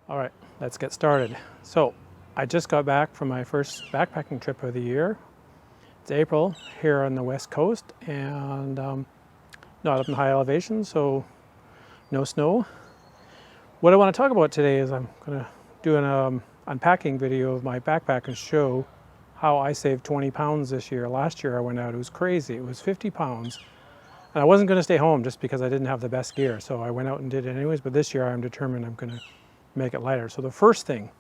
All right, let's get started. So I just got back from my first backpacking trip of the year. It's April here on the West Coast and not up in high elevation, so no snow. What I want to talk about today is I'm going to do an unpacking video of my backpack and show how I saved 20 pounds this year. Last year I went out, it was crazy. It was 50 pounds. And I wasn't going to stay home just because I didn't have the best gear. So I went out and did it anyways, but this year I'm determined I'm going to make it lighter. So the first thing,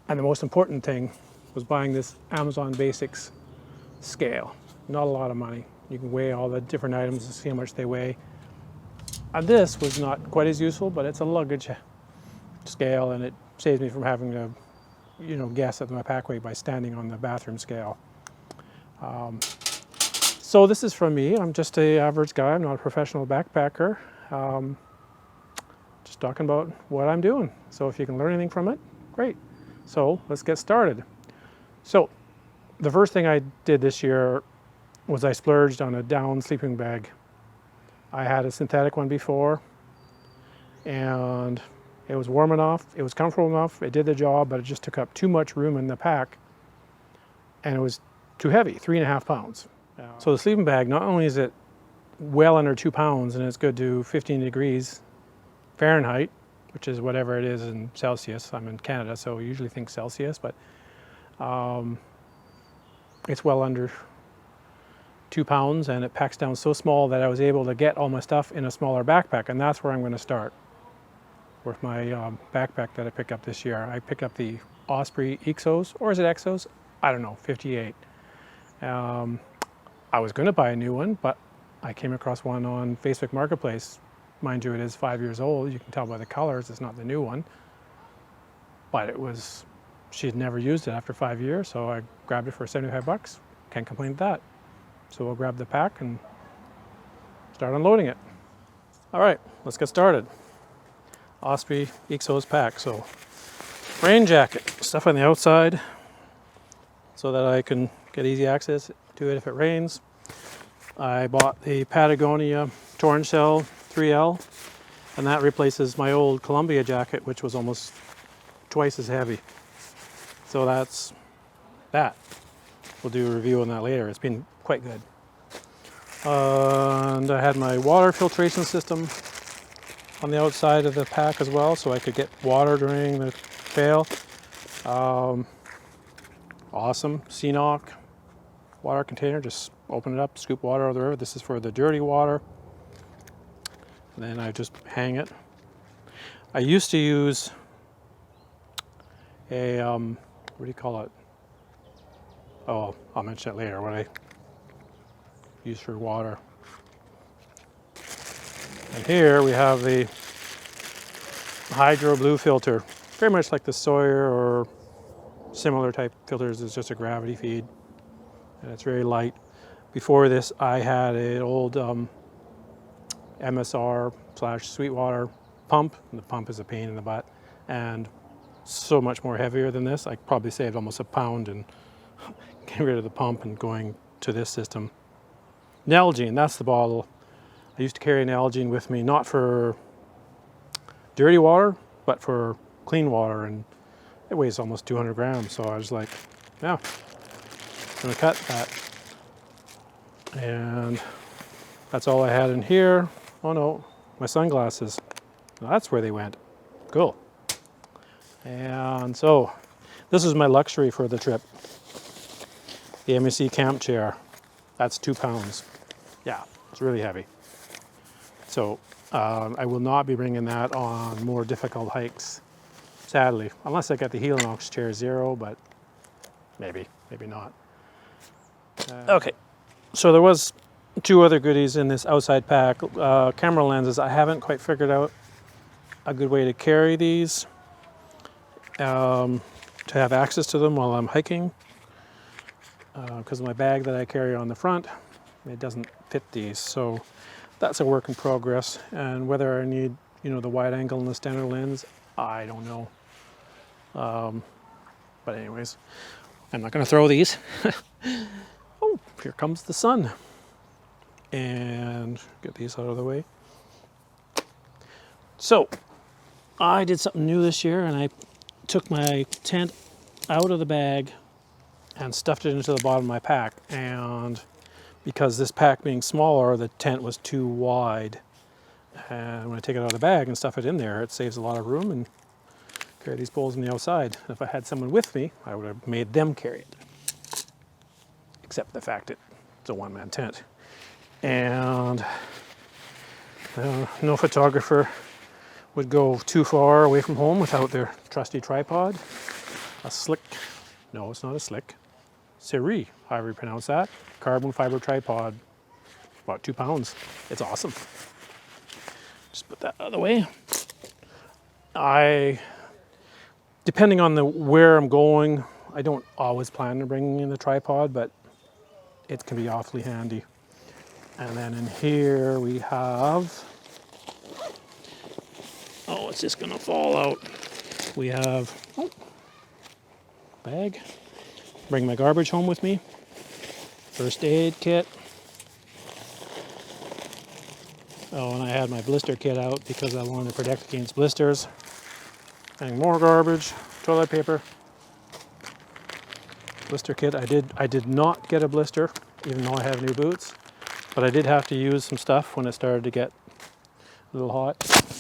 and the most important thing, was buying this Amazon Basics scale. Not a lot of money. You can weigh all the different items and see how much they weigh. And this was not quite as useful, but it's a luggage scale and it saves me from having to, guess at my pack weight by standing on the bathroom scale. So this is from me. I'm just an average guy. I'm not a professional backpacker. Just talking about what I'm doing. So if you can learn anything from it, great. So let's get started. So the first thing I did this year was I splurged on a down sleeping bag. I had a synthetic one before and it was warm enough, it was comfortable enough, it did the job, but it just took up too much room in the pack and it was too heavy, 3.5 pounds. So the sleeping bag, not only is it well under 2 pounds and it's good to 15 degrees Fahrenheit, which is whatever it is in Celsius. I'm in Canada, so we usually think Celsius, but it's well under 2 pounds and it packs down so small that I was able to get all my stuff in a smaller backpack, and that's where I'm going to start with my backpack that I picked up this year. I picked up the Osprey Exos, or is it Exos? I don't know, 58. I was going to buy a new one, but I came across one on Facebook Marketplace. Mind you, it is 5 years old. You can tell by the colors it's not the new one. But she had never used it after 5 years, so I grabbed it for 75 bucks. Can't complain with that. So we'll grab the pack and start unloading it. All right, let's get started. Osprey Exos pack. So rain jacket, stuff on the outside so that I can get easy access to it if it rains. I bought the Patagonia Torn Shell 3L, and that replaces my old Columbia jacket, which was almost twice as heavy. So that's that. We'll do a review on that later. It's been quite good. And I had my water filtration system on the outside of the pack as well, so I could get water during the trail. Awesome CNOC water container. Just open it up, scoop water out of the river. This is for the dirty water. And then I just hang it. I used to use a, what do you call it? Oh, I'll mention it later, what I use for water. And here we have the Hydro Blue filter. Very much like the Sawyer or similar type filters. It's just a gravity feed. And it's very light. Before this, I had an old MSR/Sweetwater pump. And the pump is a pain in the butt. And so much more heavier than this. I probably saved almost a pound in getting rid of the pump and going to this system. Nalgene, that's the bottle. I used to carry Nalgene with me, not for dirty water, but for clean water, and it weighs almost 200 grams. So I was like, yeah, I'm gonna cut that. And that's all I had in here. Oh no, my sunglasses. That's where they went. Cool. And so this is my luxury for the trip. The MEC camp chair. That's 2 pounds. Yeah, it's really heavy. So I will not be bringing that on more difficult hikes, sadly, unless I get the Helinox Chair Zero, but maybe not. Okay, so there was 2 other goodies in this outside pack. Camera lenses. I haven't quite figured out a good way to carry these, to have access to them while I'm hiking, because my bag that I carry on the front, it doesn't fit these. So that's a work in progress, and whether I need, the wide angle and the standard lens, I don't know. But anyways, I'm not going to throw these. Oh, here comes the sun. And get these out of the way. So I did something new this year, and I took my tent out of the bag and stuffed it into the bottom of my pack. And because this pack being smaller, the tent was too wide. And when I take it out of the bag and stuff it in there, it saves a lot of room and carry these poles on the outside. If I had someone with me, I would have made them carry it. Except the fact that it's a one-man tent. And no photographer would go too far away from home without their trusty tripod. A slick, no, it's not a slick, Siri, however you pronounce that, carbon fiber tripod, about 2 pounds. It's awesome. Just put that out of the way. Depending on where I'm going, I don't always plan to bring in the tripod, but it can be awfully handy. And then in here we have, oh, it's just gonna fall out. We have, bag. Bring my garbage home with me. First aid kit. Oh, and I had my blister kit out because I wanted to protect against blisters. And more garbage, toilet paper. Blister kit. I did not get a blister, even though I have new boots. But I did have to use some stuff when it started to get a little hot.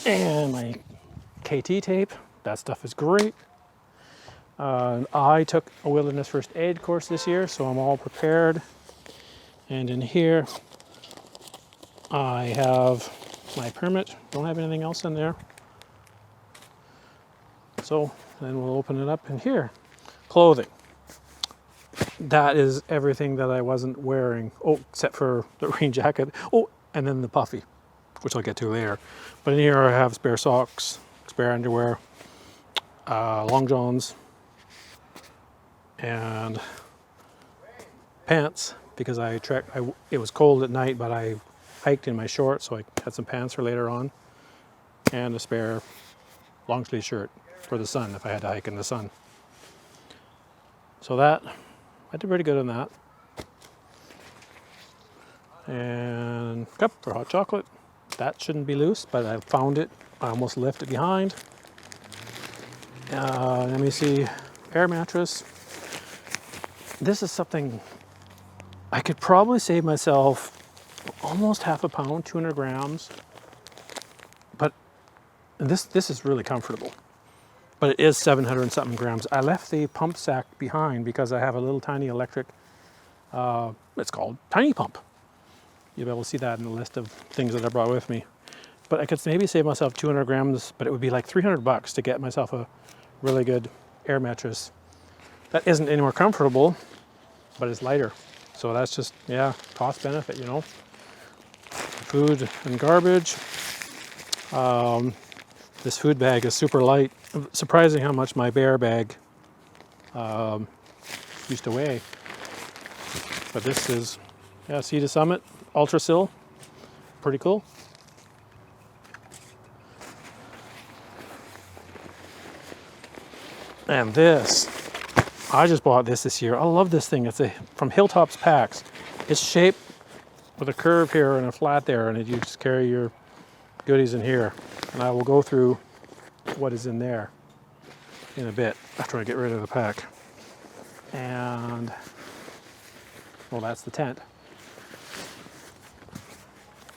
And my KT tape. That stuff is great. I took a wilderness first aid course this year, so I'm all prepared. And in here, I have my permit. Don't have anything else in there. So then we'll open it up in here. Clothing. That is everything that I wasn't wearing. Oh, except for the rain jacket. Oh, and then the puffy, which I'll get to later. But in here I have spare socks, spare underwear, long johns, and pants, because it was cold at night, but I hiked in my shorts, so I had some pants for later on, and a spare long sleeve shirt for the sun if I had to hike in the sun. So that, I did pretty good on that. And cup for hot chocolate. That shouldn't be loose, but I found it. I almost left it behind. Let me see, air mattress. This is something I could probably save myself almost half a pound, 200 grams. But this is really comfortable. But it is 700 and something grams. I left the pump sack behind because I have a little tiny electric, it's called Tiny Pump. You'll be able to see that in the list of things that I brought with me. But I could maybe save myself 200 grams, but it would be like $300 to get myself a really good air mattress. That isn't any more comfortable, but it's lighter. So that's just, yeah, cost benefit, you know. Food and garbage. This food bag is super light. Surprising how much my bear bag used to weigh. But this is, yeah, Sea to Summit, Ultra Sil. Pretty cool. And this, I just bought this year. I love this thing. It's from Hilltops Packs. It's shaped with a curve here and a flat there, and you just carry your goodies in here. And I will go through what is in there in a bit after I get rid of the pack. And, well, that's the tent.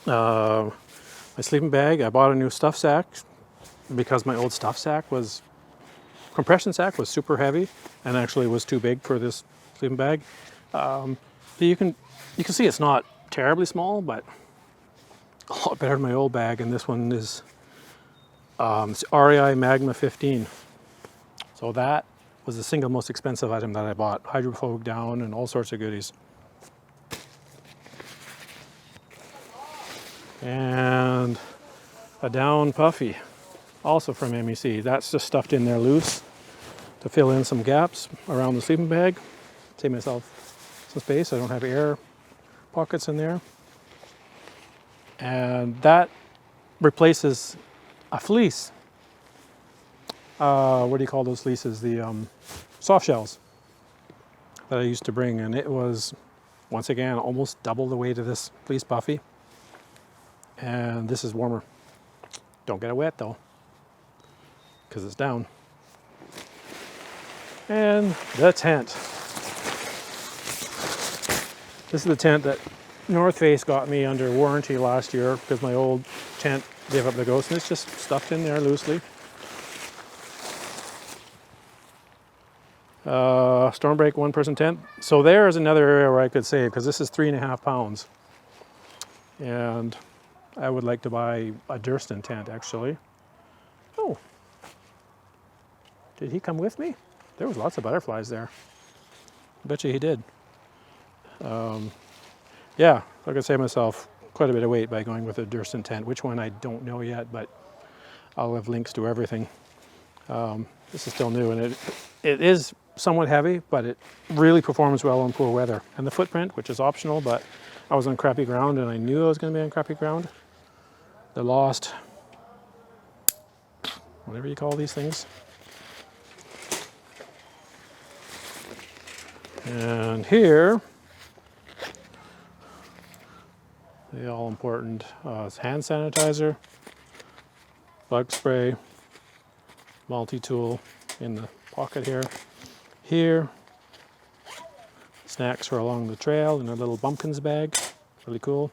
My sleeping bag, I bought a new stuff sack because my old stuff sack compression sack was super heavy and actually was too big for this sleeping bag. You can see it's not terribly small, but a lot better than my old bag. And this one is it's REI Magma 15. So that was the single most expensive item that I bought. Hydrophobic down and all sorts of goodies. And a down puffy, also from MEC. That's just stuffed in there loose to fill in some gaps around the sleeping bag. Save myself some space. I don't have air pockets in there. And that replaces a fleece. What do you call those fleeces? The soft shells that I used to bring. And it was, once again, almost double the weight of this fleece puffy. And this is warmer. Don't get it wet though. because it's down. And the tent. This is the tent that North Face got me under warranty last year because my old tent gave up the ghost, and it's just stuffed in there loosely. Stormbreak 1-person tent. So there's another area where I could save, because this is 3.5 pounds. And I would like to buy a Durston tent, actually. Oh, did he come with me? There was lots of butterflies there. I bet you he did. Yeah, I could save myself quite a bit of weight by going with a Durston tent. Which one I don't know yet, but I'll have links to everything. This is still new, and it is somewhat heavy, but it really performs well in poor weather. And the footprint, which is optional, but I was on crappy ground and I knew I was going to be on crappy ground. The lost, whatever you call these things. And here, the all important hand sanitizer, bug spray, multi-tool in the pocket here. Here, snacks for along the trail in a little bumpkins bag, really cool.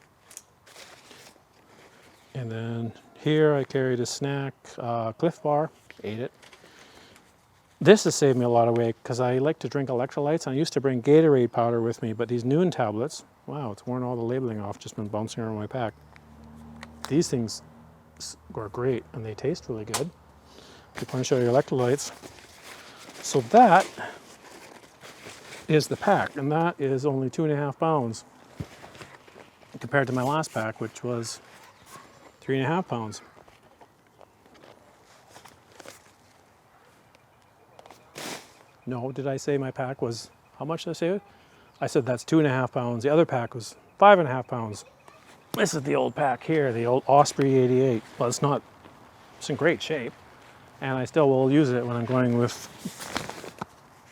And then here I carried a snack, Cliff Bar, ate it. This has saved me a lot of weight because I like to drink electrolytes. I used to bring Gatorade powder with me, but these Noon tablets, wow, it's worn all the labeling off, just been bouncing around my pack. These things are great and they taste really good. You want to show your electrolytes. So that is the pack, and that is only 2.5 pounds compared to my last pack, which was 3.5 pounds. No, did I say my pack was, how much did I say it? I said that's 2.5 pounds. The other pack was 5.5 pounds. This is the old pack here, the old Osprey 88. Well, it's in great shape. And I still will use it when I'm going with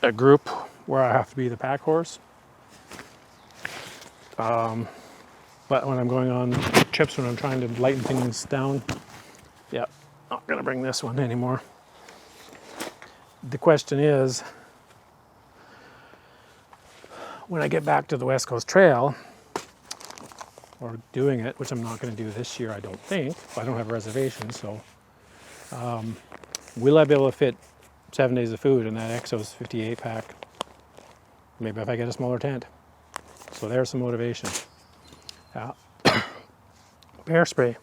a group where I have to be the pack horse. But when I'm going on trips, when I'm trying to lighten things down, yeah, not gonna bring this one anymore. The question is, when I get back to the West Coast Trail, or doing it, which I'm not gonna do this year, I don't think, I don't have reservations, so will I be able to fit 7 days of food in that Exos 58 pack? Maybe if I get a smaller tent. So there's some motivation. Bear spray.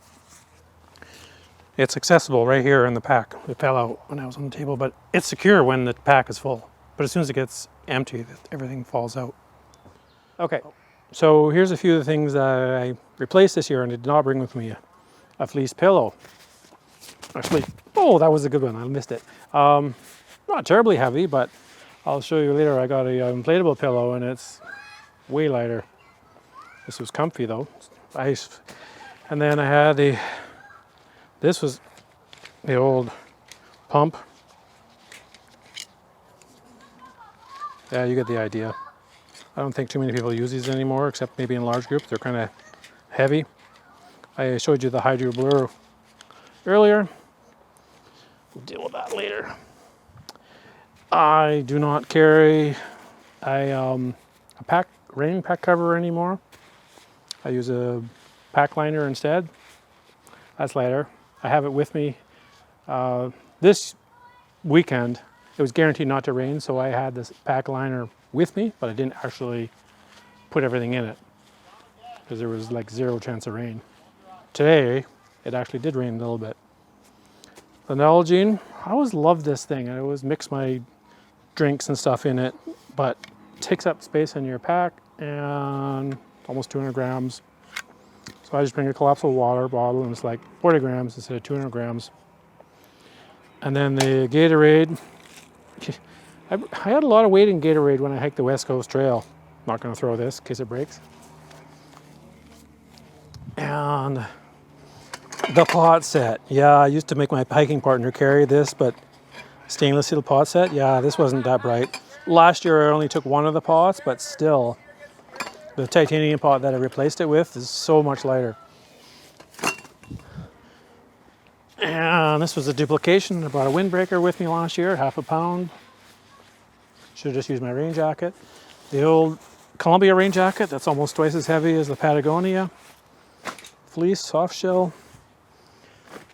It's accessible right here in the pack. It fell out when I was on the table, but it's secure when the pack is full. But as soon as it gets empty, everything falls out. Okay, so here's a few of the things that I replaced this year and did not bring with me. A fleece pillow. Actually, oh, that was a good one. I missed it. Not terribly heavy, but I'll show you later. I got a inflatable pillow and it's way lighter. This was comfy though. And then I had this was the old pump. Yeah, you get the idea. I don't think too many people use these anymore, except maybe in large groups. They're kind of heavy. I showed you the Hydro Blur earlier. We'll deal with that later. I do not carry a rain pack cover anymore. I use a pack liner instead. That's lighter. I have it with me. This weekend, it was guaranteed not to rain, so I had this pack liner with me, but I didn't actually put everything in it because there was like 0 chance of rain. Today, it actually did rain a little bit. The Nalgene, I always loved this thing. I always mix my drinks and stuff in it, but it takes up space in your pack and almost 200 grams. So I just bring a collapsible water bottle and it's like 40 grams instead of 200 grams. And then the Gatorade. I had a lot of weight in Gatorade when I hiked the West Coast Trail. Not going to throw this in case it breaks. And the pot set. Yeah, I used to make my hiking partner carry this, but stainless steel pot set. Yeah, this wasn't that bright. Last year I only took one of the pots, but still, the titanium pot that I replaced it with is so much lighter. And this was a duplication. I brought a windbreaker with me last year, half a pound. Should have just used my rain jacket. The old Columbia rain jacket, that's almost twice as heavy as the Patagonia. Fleece, soft shell.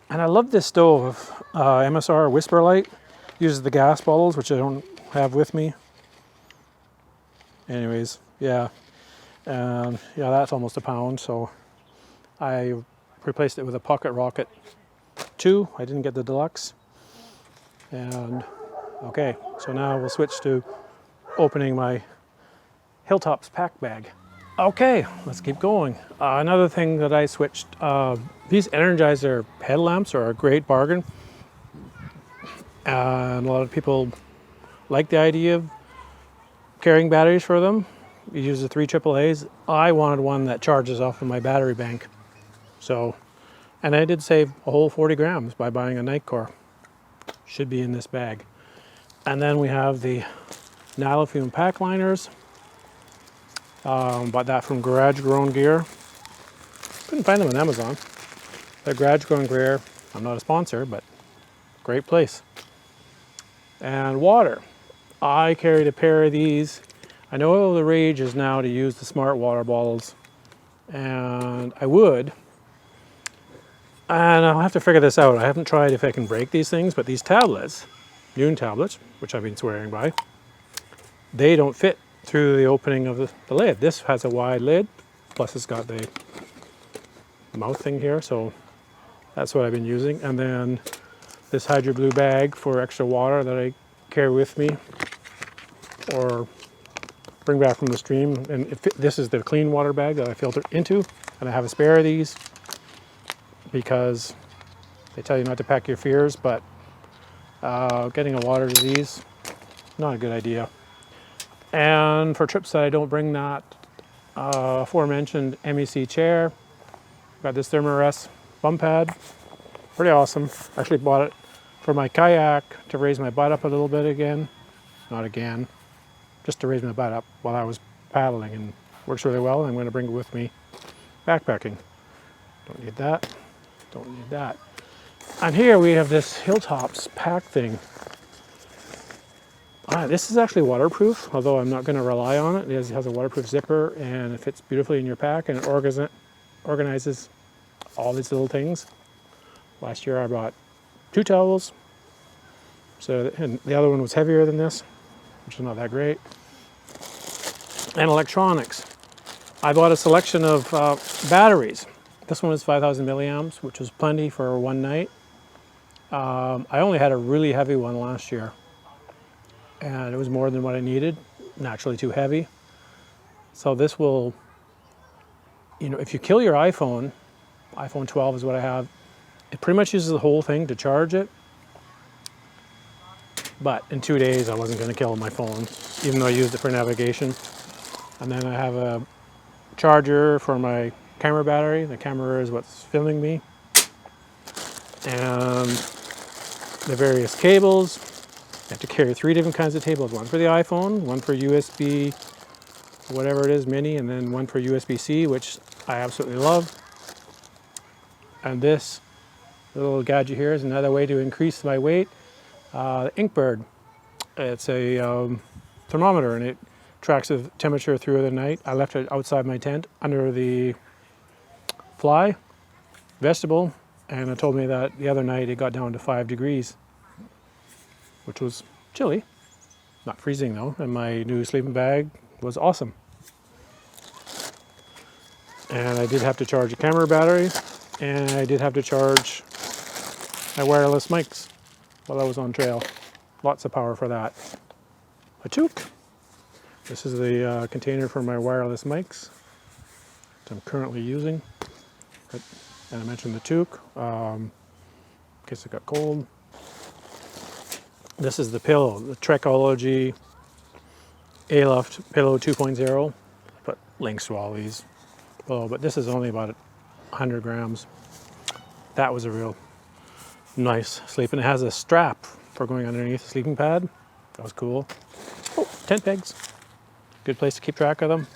And I love this stove, MSR Whisper Light. Uses the gas bottles, which I don't have with me. Anyways, yeah. Yeah, that's almost a pound, so I replaced it with a Pocket Rocket 2. I didn't get the deluxe. And okay, so now we'll switch to opening my Hilltops pack bag. Okay, let's keep going. Another thing that I switched, these Energizer headlamps are a great bargain. And a lot of people like the idea of carrying batteries for them. You use the 3 AAAs. I wanted one that charges off of my battery bank. So, and I did save a whole 40 grams by buying a Nitecore. Should be in this bag. And then we have the Nalofume pack liners. Bought that from Garage Grown Gear. Couldn't find them on Amazon. But Garage Grown Gear, I'm not a sponsor, but great place. And water. I carried a pair of these. I know the rage is now to use the smart water bottles, and I would. And I'll have to figure this out. I haven't tried if I can break these things, but these tablets, Noon tablets, which I've been swearing by, they don't fit through the opening of the lid. This has a wide lid, plus it's got the mouth thing here, so that's what I've been using. And then this Hydro Blue bag for extra water that I carry with me or bring back from the stream. And this is the clean water bag that I filter into, and I have a spare of these because they tell you not to pack your fears, but getting a water disease, not a good idea. And for trips that I don't bring that aforementioned MEC chair, got this Thermarest bum pad, pretty awesome. Actually bought it for my kayak to raise my butt up a little bit again. Not again, just to raise my butt up while I was paddling, and works really well. I'm going to bring it with me backpacking. Don't need that, don't need that. And here we have this Hilltops pack thing. This is actually waterproof, although I'm not going to rely on it. It has a waterproof zipper, and it fits beautifully in your pack, and it organizes all these little things. Last year I bought 2 towels, and the other one was heavier than this, which is not that great. And electronics. I bought a selection of batteries. This one was 5,000 milliamps, which was plenty for one night. I only had a really heavy one last year, and it was more than what I needed, naturally too heavy. So this will, if you kill your iPhone 12 is what I have, it pretty much uses the whole thing to charge it. But in 2 days, I wasn't going to kill my phone, even though I used it for navigation. And then I have a charger for my camera battery. The camera is what's filming me. And the various cables. You have to carry 3 different kinds of cables. One for the iPhone, one for USB, whatever it is, mini, and then one for USB-C, which I absolutely love. And this little gadget here is another way to increase my weight. The Inkbird. It's a thermometer, and it tracks the temperature through the night. I left it outside my tent under the fly vestibule, and it told me that the other night it got down to 5 degrees, which was chilly. Not freezing though, and my new sleeping bag was awesome. And I did have to charge a camera battery, and I did have to charge my wireless mics while I was on trail. Lots of power for that. A toque. This is the container for my wireless mics that I'm currently using. And I mentioned the toque, in case it got cold. This is the pillow, the Trekology Aloft Pillow 2.0. Put links to all these below, but this is only about 100 grams. That was a real nice sleep, and it has a strap for going underneath the sleeping pad. That was cool. Oh, tent pegs. Good place to keep track of them.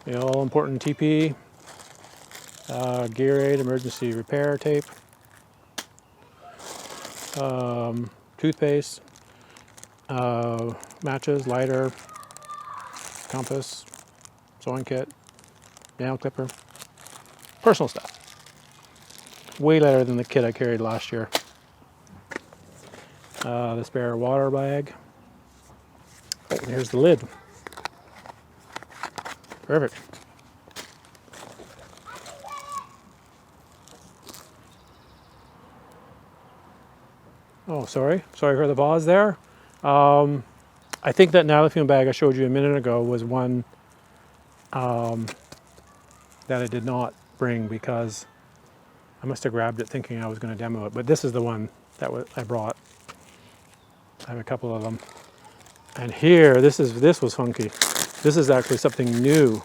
The all important TP, Gatorade emergency repair tape. toothpaste, matches, lighter, compass, sewing kit, nail clipper, personal stuff. Way lighter than the kit I carried last year. The spare water bag. Oh, and here's the lid. Perfect. Oh, sorry for the pause there. I think that Nylafine bag I showed you a minute ago was one that I did not bring because I must have grabbed it thinking I was going to demo it, but this is the one that I brought. I have a couple of them. And here, this was funky. This is actually something new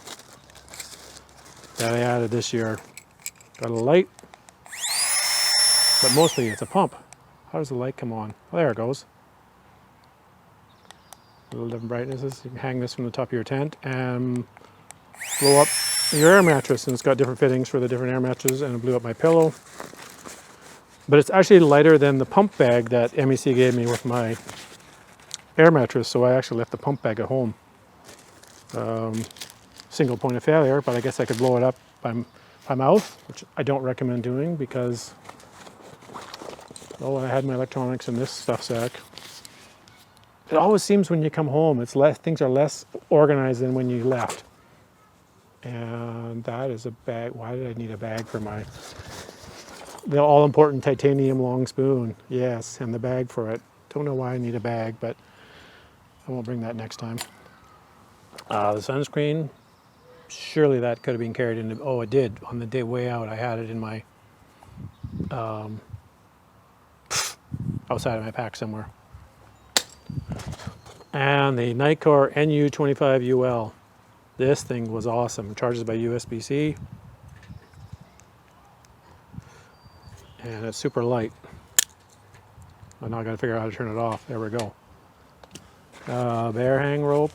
that I added this year. Got a light, but mostly it's a pump. How does the light come on? Oh, there it goes. A little different brightnesses. You can hang this from the top of your tent and blow up your air mattress, and it's got different fittings for the different air mattresses, and it blew up my pillow. But it's actually lighter than the pump bag that MEC gave me with my air mattress, so I actually left the pump bag at home. Single point of failure, but I guess I could blow it up by mouth, which I don't recommend doing because, oh, I had my electronics in this stuff sack. It always seems when you come home, things are less organized than when you left. And that is a bag. Why did I need a bag for the all-important titanium long spoon? Yes, and the bag for it. Don't know why I need a bag, but I won't bring that next time. The sunscreen, surely that could have been carried into, oh, it did. On the day way out, I had it in my, outside of my pack somewhere. And the Nitecore NU25 UL. This thing was awesome. It charges by USB-C. And it's super light. But now I gotta figure out how to turn it off. There we go. Bear hang rope.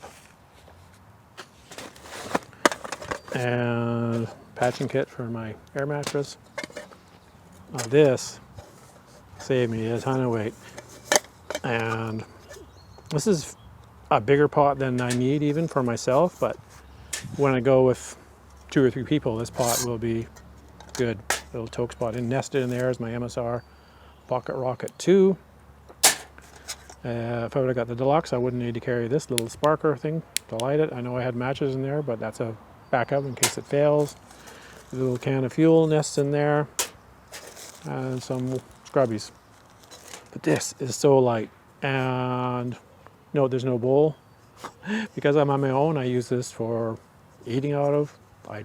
And patching kit for my air mattress. This saved me a ton of weight. And this is a bigger pot than I need even for myself, but when I go with 2 or 3 people, this pot will be good. Little toke spot and nested in there is my MSR Pocket Rocket 2. If I would have got the deluxe, I wouldn't need to carry this little sparker thing to light it. I know I had matches in there, but that's a backup in case it fails. A little can of fuel nests in there, and some scrubbies. But this is so light. And no, there's no bowl. Because I'm on my own, I use this for eating out of. I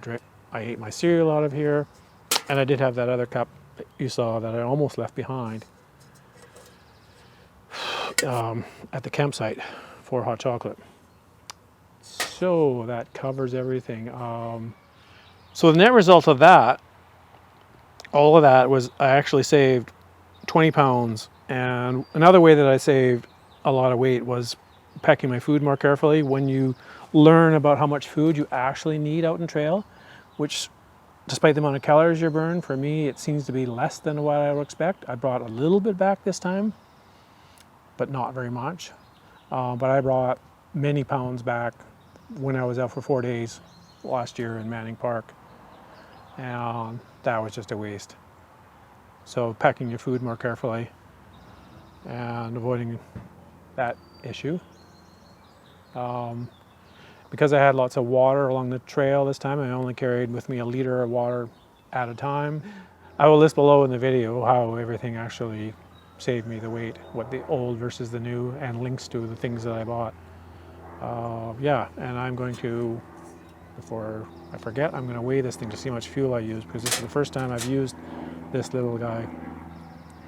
ate my cereal out of here. And I did have that other cup that you saw that I almost left behind at the campsite for hot chocolate. So that covers everything. So the net result of that, all of that, was I actually saved 20 pounds. And another way that I saved a lot of weight was packing my food more carefully. When you learn about how much food you actually need out in trail, which despite the amount of calories you burn, for me it seems to be less than what I would expect. I brought a little bit back this time, but not very much. But I brought many pounds back when I was out for 4 days last year in Manning Park. And that was just a waste. So packing your food more carefully and avoiding that issue. Because I had lots of water along the trail this time, I only carried with me a liter of water at a time. I will list below in the video how everything actually saved me the weight, what the old versus the new, and links to the things that I bought. Yeah, and I'm going to, before I forget, I'm going to weigh this thing to see how much fuel I use, because this is the first time I've used this little guy.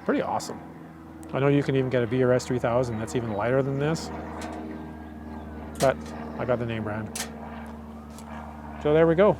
Pretty awesome. I know you can even get a BRS 3000 that's even lighter than this, but I got the name brand. So there we go.